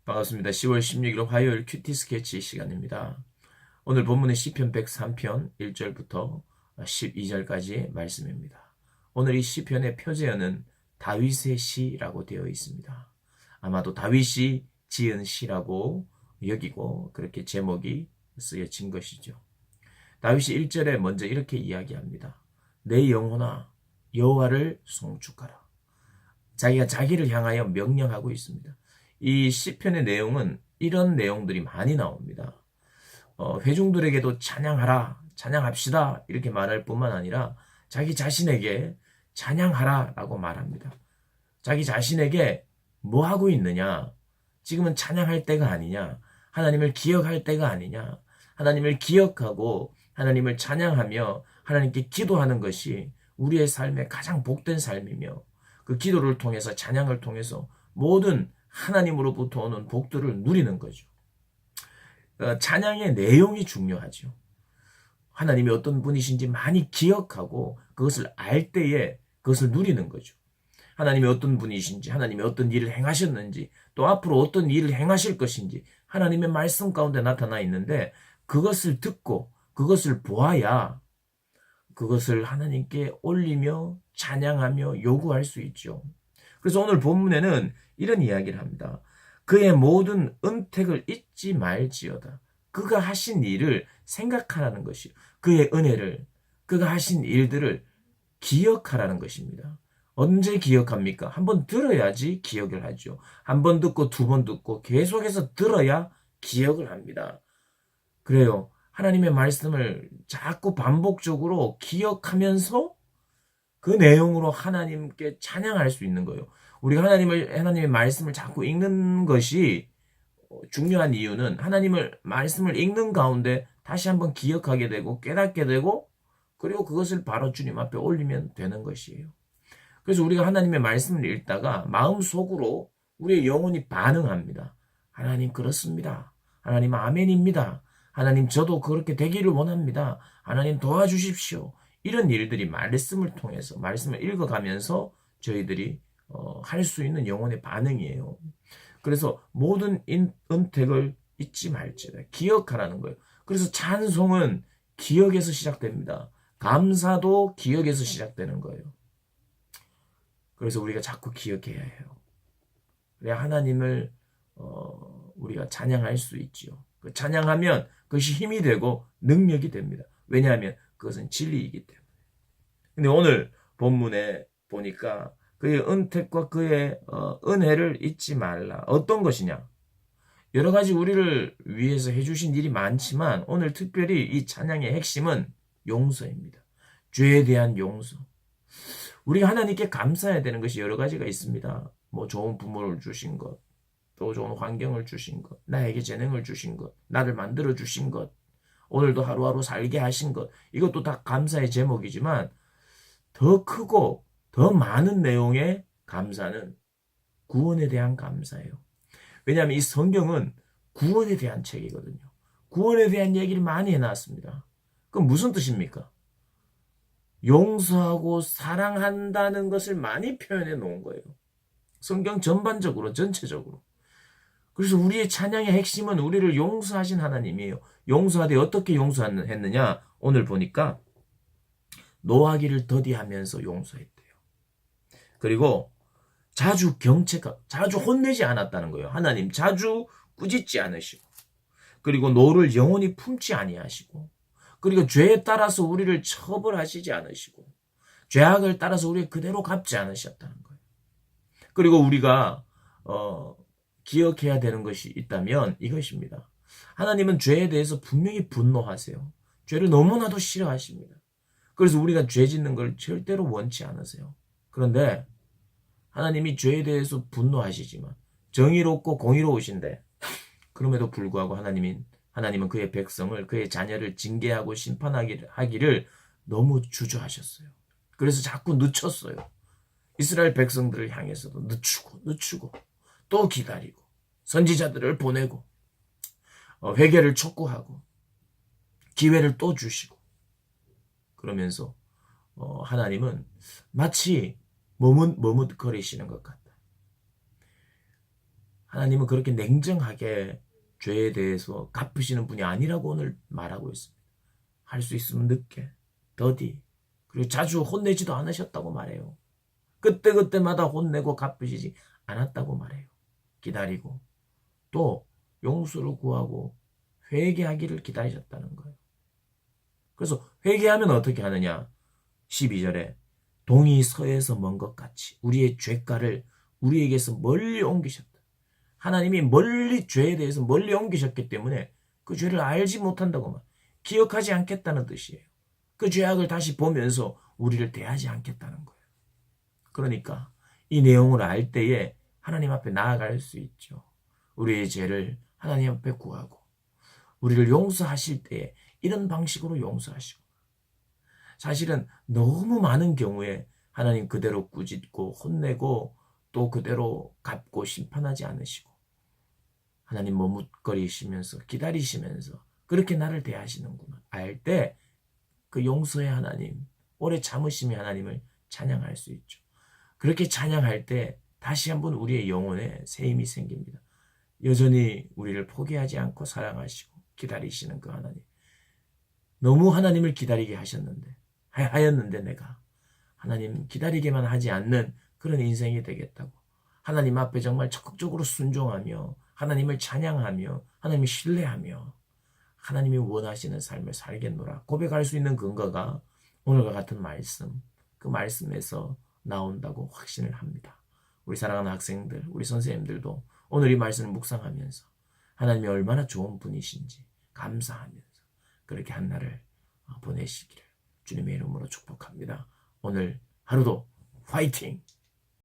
반갑습니다. 10월 16일 화요일 큐티 스케치 시간입니다. 오늘 본문은 시편 103편 1절부터 12절까지 말씀입니다. 오늘 이 시편의 표제어는 다윗의 시라고 되어 있습니다. 아마도 다윗이 지은 시라고 여기고 그렇게 제목이 쓰여진 것이죠. 다윗이 1절에 먼저 이렇게 이야기합니다. 내 영혼아 여호와를 송축하라. 자기가 자기를 향하여 명령하고 있습니다. 이 시편의 내용은 이런 내용들이 많이 나옵니다. 회중들에게도 찬양하라, 찬양합시다 이렇게 말할 뿐만 아니라 자기 자신에게 찬양하라 라고 말합니다. 자기 자신에게 뭐 하고 있느냐? 지금은 찬양할 때가 아니냐? 하나님을 기억할 때가 아니냐? 하나님을 기억하고 하나님을 찬양하며 하나님께 기도하는 것이 우리의 삶의 가장 복된 삶이며 그 기도를 통해서 찬양을 통해서 모든 하나님으로부터 오는 복들을 누리는 거죠. 찬양의 내용이 중요하죠. 하나님이 어떤 분이신지 많이 기억하고 그것을 알 때에 그것을 누리는 거죠. 하나님이 어떤 분이신지, 하나님이 어떤 일을 행하셨는지, 또 앞으로 어떤 일을 행하실 것인지 하나님의 말씀 가운데 나타나 있는데 그것을 듣고 그것을 보아야 그것을 하나님께 올리며 찬양하며 요구할 수 있죠. 그래서 오늘 본문에는 이런 이야기를 합니다. 그의 모든 은택을 잊지 말지어다. 그가 하신 일을 생각하라는 것이요. 그의 은혜를, 그가 하신 일들을 기억하라는 것입니다. 언제 기억합니까? 한번 들어야지 기억을 하죠. 한 번 듣고 두 번 듣고 계속해서 들어야 기억을 합니다. 그래요. 하나님의 말씀을 자꾸 반복적으로 기억하면서 그 내용으로 하나님께 찬양할 수 있는 거예요. 우리가 하나님의 말씀을 자꾸 읽는 것이 중요한 이유는 하나님을 말씀을 읽는 가운데 다시 한번 기억하게 되고 깨닫게 되고 그리고 그것을 바로 주님 앞에 올리면 되는 것이에요. 그래서 우리가 하나님의 말씀을 읽다가 마음속으로 우리의 영혼이 반응합니다. 하나님 그렇습니다. 하나님 아멘입니다. 하나님 저도 그렇게 되기를 원합니다. 하나님 도와주십시오. 이런 일들이 말씀을 통해서 말씀을 읽어가면서 저희들이 할 수 있는 영혼의 반응이에요. 그래서 모든 은택을 잊지 말지어다. 기억하라는 거예요. 그래서 찬송은 기억에서 시작됩니다. 감사도 기억에서 시작되는 거예요. 그래서 우리가 자꾸 기억해야 해요. 그래야 하나님을 우리가 찬양할 수 있지요. 그 찬양하면 그것이 힘이 되고 능력이 됩니다. 왜냐하면 그것은 진리이기 때문에. 근데 오늘 본문에 보니까 그의 은택과 그의 은혜를 잊지 말라. 어떤 것이냐? 여러 가지 우리를 위해서 해주신 일이 많지만 오늘 특별히 이 찬양의 핵심은 용서입니다. 죄에 대한 용서. 우리가 하나님께 감사해야 되는 것이 여러 가지가 있습니다. 뭐 좋은 부모를 주신 것, 또 좋은 환경을 주신 것, 나에게 재능을 주신 것, 나를 만들어 주신 것, 오늘도 하루하루 살게 하신 것, 이것도 다 감사의 제목이지만 더 크고 더 많은 내용의 감사는 구원에 대한 감사예요. 왜냐하면 이 성경은 구원에 대한 책이거든요. 구원에 대한 얘기를 많이 해놨습니다. 그럼 무슨 뜻입니까? 용서하고 사랑한다는 것을 많이 표현해 놓은 거예요. 성경 전반적으로, 전체적으로. 그래서 우리의 찬양의 핵심은 우리를 용서하신 하나님이에요. 용서하되 어떻게 용서했느냐? 오늘 보니까 노하기를 더디하면서 용서했대요. 그리고 자주 혼내지 않았다는 거예요. 하나님 자주 꾸짖지 않으시고, 그리고 노를 영원히 품지 아니하시고, 그리고 죄에 따라서 우리를 처벌하시지 않으시고, 죄악을 따라서 우리를 그대로 갚지 않으셨다는 거예요. 그리고 우리가 기억해야 되는 것이 있다면 이것입니다. 하나님은 죄에 대해서 분명히 분노하세요. 죄를 너무나도 싫어하십니다. 그래서 우리가 죄 짓는 걸 절대로 원치 않으세요. 그런데 하나님이 죄에 대해서 분노하시지만 정의롭고 공의로우신데 그럼에도 불구하고 하나님은 그의 백성을, 그의 자녀를 징계하고 심판하기를 너무 주저하셨어요. 그래서 자꾸 늦췄어요. 이스라엘 백성들을 향해서도 늦추고 또 기다리고 선지자들을 보내고 회개를 촉구하고 기회를 또 주시고 그러면서 하나님은 마치 머뭇거리시는 것 같다. 하나님은 그렇게 냉정하게 죄에 대해서 갚으시는 분이 아니라고 오늘 말하고 있습니다. 할 수 있으면 늦게, 더디, 그리고 자주 혼내지도 않으셨다고 말해요. 그때그때마다 혼내고 갚으시지 않았다고 말해요. 기다리고 또 용서를 구하고 회개하기를 기다리셨다는 거예요. 그래서 회개하면 어떻게 하느냐? 12절에 동이 서에서 먼 것 같이 우리의 죄가를 우리에게서 멀리 옮기셨다. 하나님이 멀리 죄에 대해서 멀리 옮기셨기 때문에 그 죄를 알지 못한다고 말, 기억하지 않겠다는 뜻이에요. 그 죄악을 다시 보면서 우리를 대하지 않겠다는 거예요. 그러니까 이 내용을 알 때에 하나님 앞에 나아갈 수 있죠. 우리의 죄를 하나님 앞에 구하고 우리를 용서하실 때에 이런 방식으로 용서하시고, 사실은 너무 많은 경우에 하나님 그대로 꾸짖고 혼내고 또 그대로 갚고 심판하지 않으시고 하나님 머뭇거리시면서 기다리시면서 그렇게 나를 대하시는구나 알 때 그 용서의 하나님, 오래 참으심의 하나님을 찬양할 수 있죠. 그렇게 찬양할 때 다시 한번 우리의 영혼에 새 힘이 생깁니다. 여전히 우리를 포기하지 않고 사랑하시고 기다리시는 그 하나님. 너무 하나님을 기다리게 하였는데 내가 하나님 기다리게만 하지 않는 그런 인생이 되겠다고. 하나님 앞에 정말 적극적으로 순종하며 하나님을 찬양하며 하나님을 신뢰하며 하나님이 원하시는 삶을 살겠노라 고백할 수 있는 근거가 오늘과 같은 말씀, 그 말씀에서 나온다고 확신을 합니다. 우리 사랑하는 학생들, 우리 선생님들도 오늘 이 말씀을 묵상하면서 하나님이 얼마나 좋은 분이신지 감사하면서 그렇게 한 날을 보내시기를 주님의 이름으로 축복합니다. 오늘 하루도 화이팅!